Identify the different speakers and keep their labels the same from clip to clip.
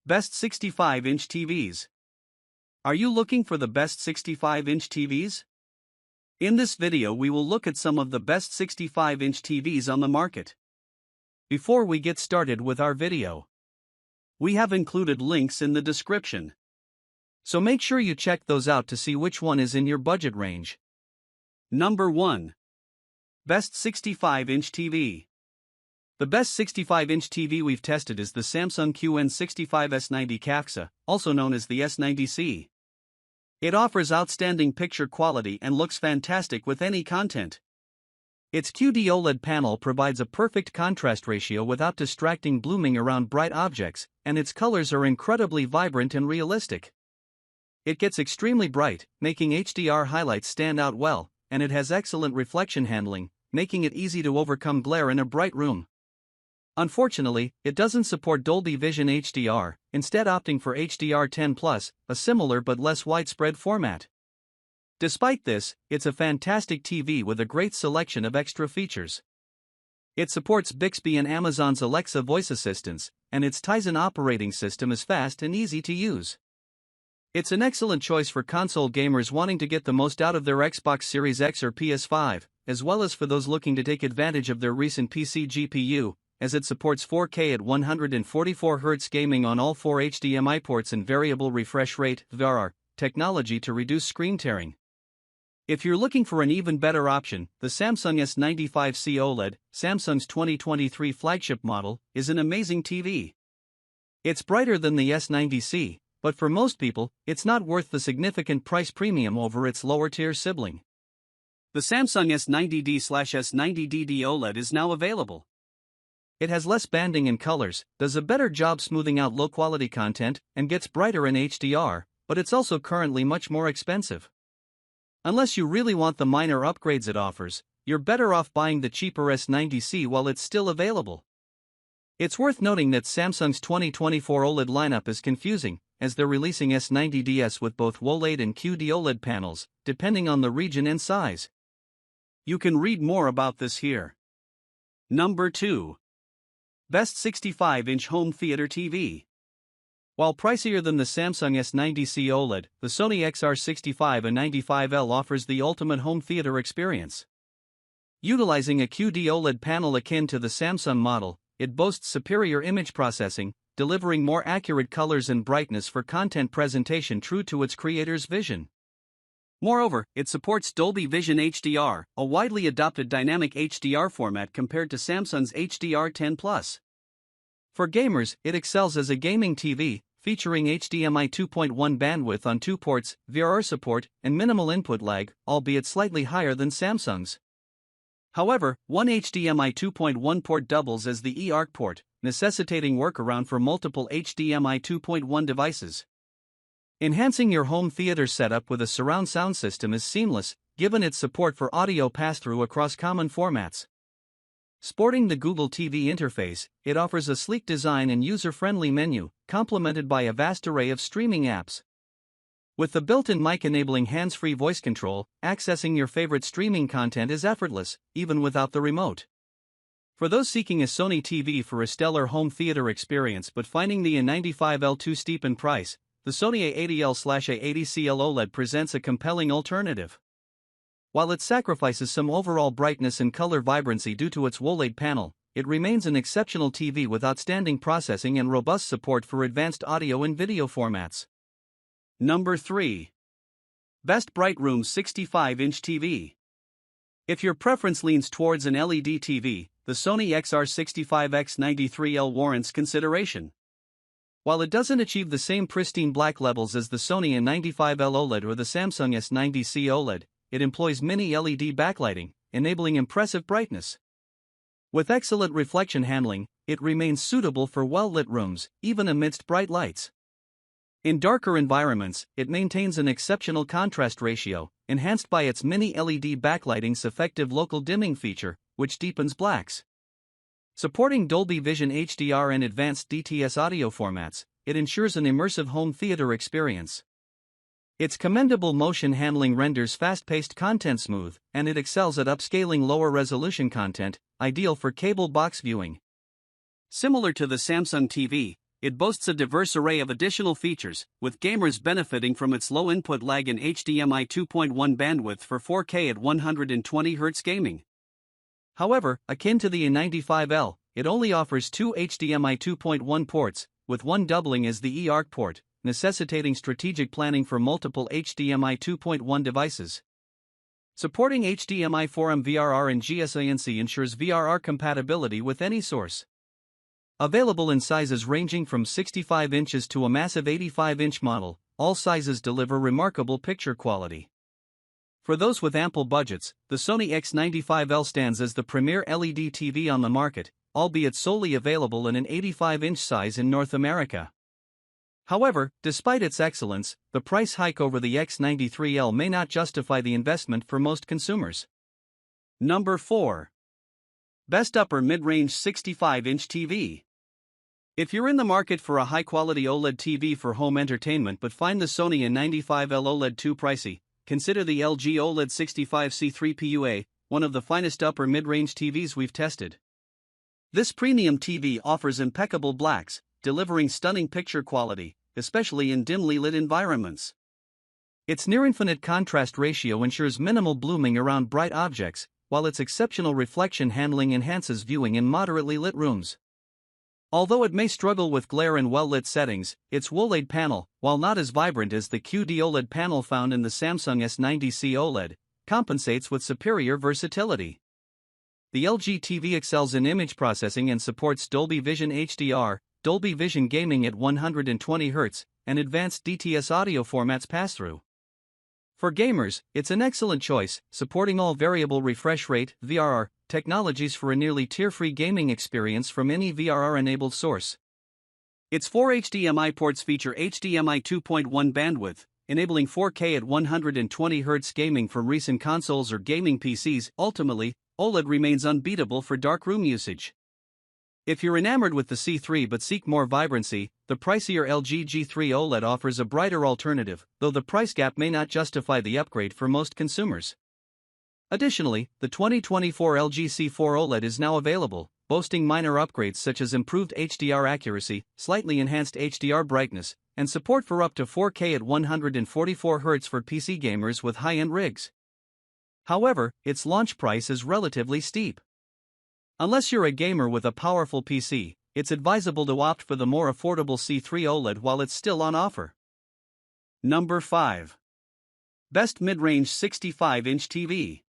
Speaker 1: Best 65-inch TVs. Are you looking for the best 65-inch TVs? In this video we will look at some of the best 65-inch TVs on the market. Before we get started with our video, we have included links in the description, so make sure you check those out to see which one is in your budget range. Number 1. Best 65-inch TV. The best 65-inch TV we've tested is the Samsung QN65S90 CAFXA, also known as the S90C. It offers outstanding picture quality and looks fantastic with any content. Its QD-OLED panel provides a perfect contrast ratio without distracting blooming around bright objects, and its colors are incredibly vibrant and realistic. It gets extremely bright, making HDR highlights stand out well, and it has excellent reflection handling, making it easy to overcome glare in a bright room. Unfortunately, it doesn't support Dolby Vision HDR, instead opting for HDR10+, a similar but less widespread format. Despite this, it's a fantastic TV with a great selection of extra features. It supports Bixby and Amazon's Alexa voice assistants, and its Tizen operating system is fast and easy to use. It's an excellent choice for console gamers wanting to get the most out of their Xbox Series X or PS5, as well as for those looking to take advantage of their recent PC GPU, as it supports 4K at 144Hz gaming on all 4 HDMI ports and variable refresh rate (VRR) technology to reduce screen tearing. If you're looking for an even better option, the Samsung S95C OLED, Samsung's 2023 flagship model, is an amazing TV. It's brighter than the S90C, but for most people, it's not worth the significant price premium over its lower-tier sibling. The Samsung S90D/S90DD OLED is now available. It has less banding and colors, does a better job smoothing out low-quality content, and gets brighter in HDR, but it's also currently much more expensive. Unless you really want the minor upgrades it offers, you're better off buying the cheaper S90C while it's still available. It's worth noting that Samsung's 2024 OLED lineup is confusing, as they're releasing S90DS with both OLED and QD-OLED panels, depending on the region and size. You can read more about this here. Number 2. Best 65-inch home theater TV. While pricier than the Samsung S90C OLED, the Sony XR65 and 95L offers the ultimate home theater experience. Utilizing a QD-OLED panel akin to the Samsung model, it boasts superior image processing, delivering more accurate colors and brightness for content presentation true to its creator's vision. Moreover, it supports Dolby Vision HDR, a widely adopted dynamic HDR format compared to Samsung's HDR10+. For gamers, it excels as a gaming TV, featuring HDMI 2.1 bandwidth on 2 ports, VRR support, and minimal input lag, albeit slightly higher than Samsung's. However, one HDMI 2.1 port doubles as the eARC port, necessitating workaround for multiple HDMI 2.1 devices. Enhancing your home theater setup with a surround sound system is seamless, given its support for audio pass-through across common formats. Sporting the Google TV interface, it offers a sleek design and user-friendly menu, complemented by a vast array of streaming apps. With the built-in mic enabling hands-free voice control, accessing your favorite streaming content is effortless, even without the remote. For those seeking a Sony TV for a stellar home theater experience but finding the A95L too steep in price, the Sony A80L/A80CL OLED presents a compelling alternative. While it sacrifices some overall brightness and color vibrancy due to its OLED panel, it remains an exceptional TV with outstanding processing and robust support for advanced audio and video formats. Number 3. Best Bright Room 65-inch TV. If your preference leans towards an LED TV, the Sony XR65X93L warrants consideration. While it doesn't achieve the same pristine black levels as the Sony A95L OLED or the Samsung S90C OLED, it employs mini LED backlighting, enabling impressive brightness. With excellent reflection handling, it remains suitable for well-lit rooms, even amidst bright lights. In darker environments, it maintains an exceptional contrast ratio, enhanced by its mini LED backlighting's effective local dimming feature, which deepens blacks. Supporting Dolby Vision HDR and advanced DTS audio formats, it ensures an immersive home theater experience. Its commendable motion handling renders fast-paced content smooth, and it excels at upscaling lower-resolution content, ideal for cable box viewing. Similar to the Samsung TV, it boasts a diverse array of additional features, with gamers benefiting from its low input lag and HDMI 2.1 bandwidth for 4K at 120Hz gaming. However, akin to the in95L, it only offers two HDMI 2.1 ports, with one doubling as the eARC port, necessitating strategic planning for multiple HDMI 2.1 devices. Supporting HDMI 4M VRR and GSANC ensures VRR compatibility with any source. Available in sizes ranging from 65 inches to a massive 85-inch model, all sizes deliver remarkable picture quality. For those with ample budgets, the Sony X95L stands as the premier LED TV on the market, albeit solely available in an 85-inch size in North America. However, despite its excellence, the price hike over the X93L may not justify the investment for most consumers. Number 4. Best Upper Mid-Range 65-inch TV. If you're in the market for a high-quality OLED TV for home entertainment but find the Sony N95L OLED too pricey, consider the LG OLED 65C3 PUA, one of the finest upper mid-range TVs we've tested. This premium TV offers impeccable blacks, delivering stunning picture quality, especially in dimly lit environments. Its near-infinite contrast ratio ensures minimal blooming around bright objects, while its exceptional reflection handling enhances viewing in moderately lit rooms. Although it may struggle with glare in well-lit settings, its WOLED panel, while not as vibrant as the QD OLED panel found in the Samsung S90C OLED, compensates with superior versatility. The LG TV excels in image processing and supports Dolby Vision HDR, Dolby Vision gaming at 120Hz, and advanced DTS audio formats pass-through. For gamers, it's an excellent choice, supporting all variable refresh rate (VRR) technologies for a nearly tear-free gaming experience from any VRR-enabled source. Its 4 HDMI ports feature HDMI 2.1 bandwidth, enabling 4K at 120Hz gaming from recent consoles or gaming PCs. Ultimately, OLED remains unbeatable for darkroom usage. If you're enamored with the C3 but seek more vibrancy, the pricier LG G3 OLED offers a brighter alternative, though the price gap may not justify the upgrade for most consumers. Additionally, the 2024 LG C4 OLED is now available, boasting minor upgrades such as improved HDR accuracy, slightly enhanced HDR brightness, and support for up to 4K at 144Hz for PC gamers with high-end rigs. However, its launch price is relatively steep. Unless you're a gamer with a powerful PC, it's advisable to opt for the more affordable C3 OLED while it's still on offer. Number 5. Best Mid-Range 65-inch TV.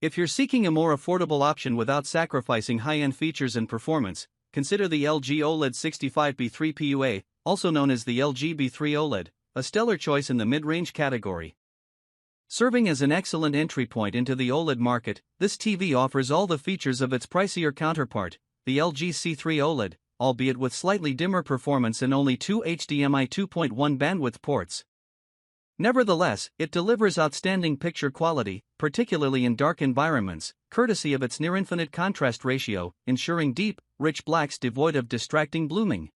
Speaker 1: If you're seeking a more affordable option without sacrificing high-end features and performance, consider the LG OLED 65B3 PUA, also known as the LG B3 OLED, a stellar choice in the mid-range category. Serving as an excellent entry point into the OLED market, this TV offers all the features of its pricier counterpart, the LG C3 OLED, albeit with slightly dimmer performance and only two HDMI 2.1 bandwidth ports. Nevertheless, it delivers outstanding picture quality, particularly in dark environments, courtesy of its near-infinite contrast ratio, ensuring deep, rich blacks devoid of distracting blooming.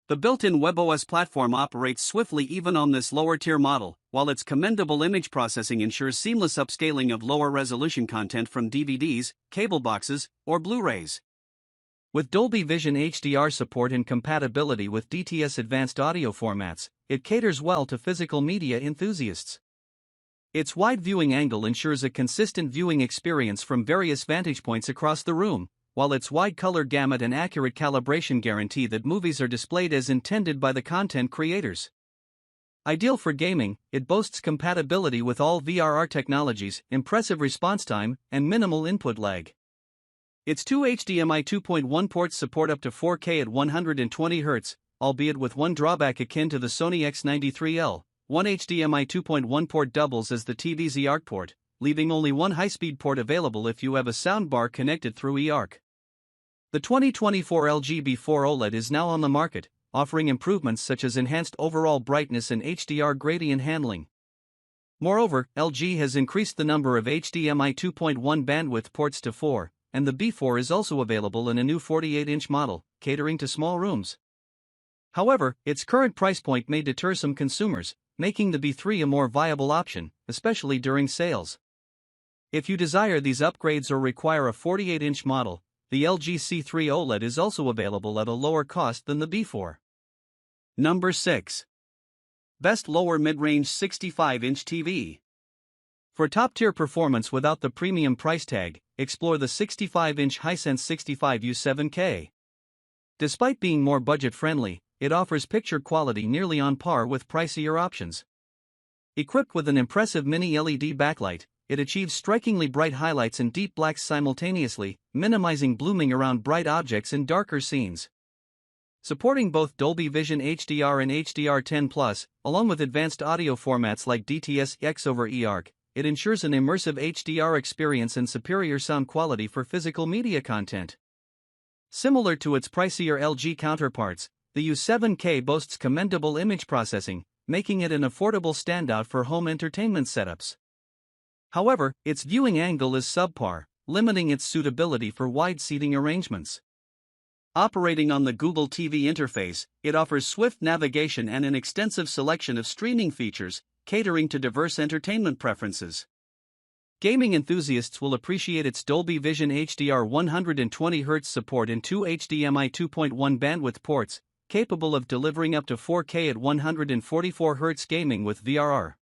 Speaker 1: The built-in WebOS platform operates swiftly even on this lower-tier model, while its commendable image processing ensures seamless upscaling of lower-resolution content from DVDs, cable boxes, or Blu-rays. With Dolby Vision HDR support and compatibility with DTS advanced audio formats, it caters well to physical media enthusiasts. Its wide viewing angle ensures a consistent viewing experience from various vantage points across the room, while its wide color gamut and accurate calibration guarantee that movies are displayed as intended by the content creators. Ideal for gaming, it boasts compatibility with all VRR technologies, impressive response time, and minimal input lag. Its two HDMI 2.1 ports support up to 4K at 120Hz, albeit with one drawback akin to the Sony X93L. One HDMI 2.1 port doubles as the TV's eARC port, leaving only one high-speed port available if you have a soundbar connected through eARC. The 2024 LG B4 OLED is now on the market, offering improvements such as enhanced overall brightness and HDR gradient handling. Moreover, LG has increased the number of HDMI 2.1 bandwidth ports to 4, and the B4 is also available in a new 48-inch model, catering to small rooms. However, its current price point may deter some consumers, making the B3 a more viable option, especially during sales. If you desire these upgrades or require a 48-inch model, the LG C3 OLED is also available at a lower cost than the B4. Number 6. Best lower mid-range 65-inch TV. For top-tier performance without the premium price tag, explore the 65-inch Hisense 65U7K. Despite being more budget-friendly, it offers picture quality nearly on par with pricier options. Equipped with an impressive mini LED backlight, it achieves strikingly bright highlights and deep blacks simultaneously, minimizing blooming around bright objects in darker scenes. Supporting both Dolby Vision HDR and HDR10+, along with advanced audio formats like DTS X over eARC, it ensures an immersive HDR experience and superior sound quality for physical media content. Similar to its pricier LG counterparts, the U7K boasts commendable image processing, making it an affordable standout for home entertainment setups. However, its viewing angle is subpar, limiting its suitability for wide seating arrangements. Operating on the Google TV interface, it offers swift navigation and an extensive selection of streaming features, catering to diverse entertainment preferences. Gaming enthusiasts will appreciate its Dolby Vision HDR 120Hz support in two HDMI 2.1 bandwidth ports, capable of delivering up to 4K at 144Hz gaming with VRR.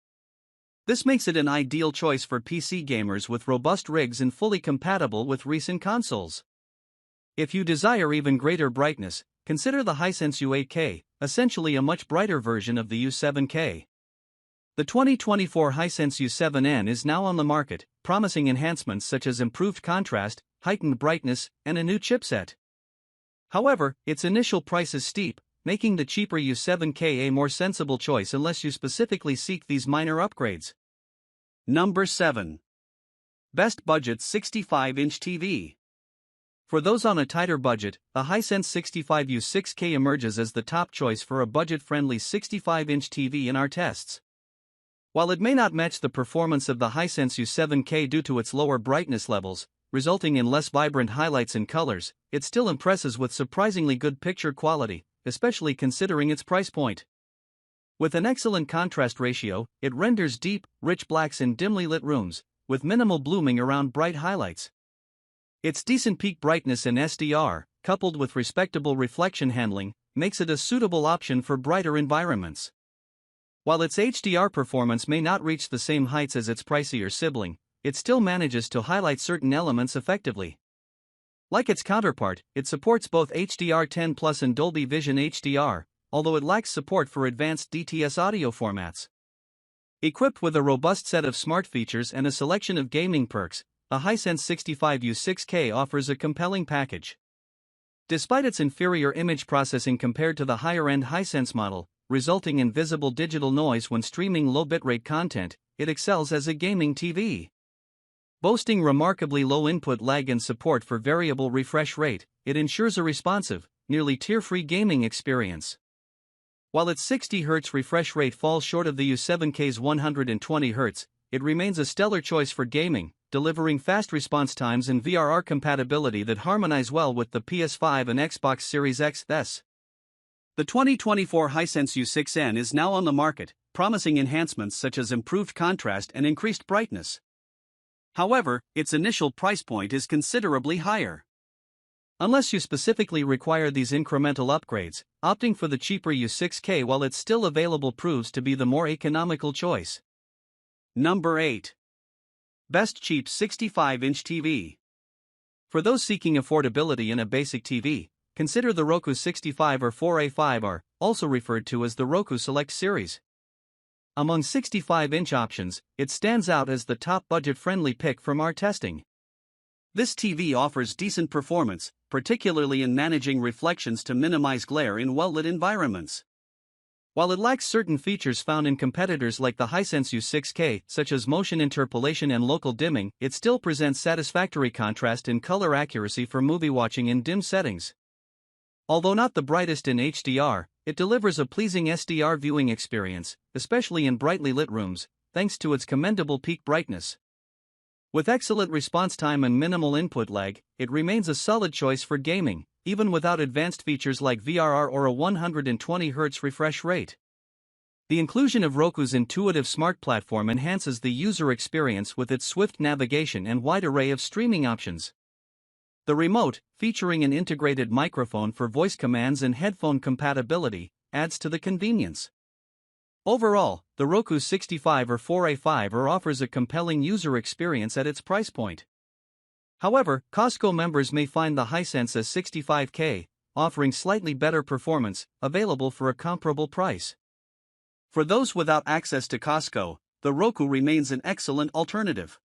Speaker 1: This makes it an ideal choice for PC gamers with robust rigs and fully compatible with recent consoles. If you desire even greater brightness, consider the Hisense U8K, essentially a much brighter version of the U7K. The 2024 Hisense U7N is now on the market, promising enhancements such as improved contrast, heightened brightness, and a new chipset. However, its initial price is steep, making the cheaper U7K a more sensible choice unless you specifically seek these minor upgrades. Number 7. Best Budget 65-inch TV. For those on a tighter budget, the Hisense 65U6K emerges as the top choice for a budget-friendly 65-inch TV in our tests. While it may not match the performance of the Hisense U7K due to its lower brightness levels, resulting in less vibrant highlights and colors, it still impresses with surprisingly good picture quality, especially considering its price point. With an excellent contrast ratio, it renders deep, rich blacks in dimly lit rooms, with minimal blooming around bright highlights. Its decent peak brightness and SDR, coupled with respectable reflection handling, makes it a suitable option for brighter environments. While its HDR performance may not reach the same heights as its pricier sibling, it still manages to highlight certain elements effectively. Like its counterpart, it supports both HDR10+ and Dolby Vision HDR, although it lacks support for advanced DTS audio formats. Equipped with a robust set of smart features and a selection of gaming perks, the Hisense 65U6K offers a compelling package. Despite its inferior image processing compared to the higher-end Hisense model, resulting in visible digital noise when streaming low bitrate content, it excels as a gaming TV. Boasting remarkably low input lag and support for variable refresh rate, it ensures a responsive, nearly tear-free gaming experience. While its 60Hz refresh rate falls short of the U7K's 120Hz, it remains a stellar choice for gaming, delivering fast response times and VRR compatibility that harmonize well with the PS5 and Xbox Series X. The 2024 Hisense U6N is now on the market, promising enhancements such as improved contrast and increased brightness. However, its initial price point is considerably higher. Unless you specifically require these incremental upgrades, opting for the cheaper U6K while it's still available proves to be the more economical choice. Number 8. Best Cheap 65-inch TV. For those seeking affordability in a basic TV, consider the Roku 65 or 4A5R, also referred to as the Roku Select series. Among 65-inch options, it stands out as the top budget-friendly pick from our testing. This TV offers decent performance, particularly in managing reflections to minimize glare in well-lit environments. While it lacks certain features found in competitors like the Hisense U6K, such as motion interpolation and local dimming, it still presents satisfactory contrast and color accuracy for movie watching in dim settings. Although not the brightest in HDR, it delivers a pleasing SDR viewing experience, especially in brightly lit rooms, thanks to its commendable peak brightness. With excellent response time and minimal input lag, it remains a solid choice for gaming, even without advanced features like VRR or a 120Hz refresh rate. The inclusion of Roku's intuitive smart platform enhances the user experience with its swift navigation and wide array of streaming options. The remote, featuring an integrated microphone for voice commands and headphone compatibility, adds to the convenience. Overall, the Roku 65 or 4A5 offers a compelling user experience at its price point. However, Costco members may find the Hisense S65K, offering slightly better performance, available for a comparable price. For those without access to Costco, the Roku remains an excellent alternative.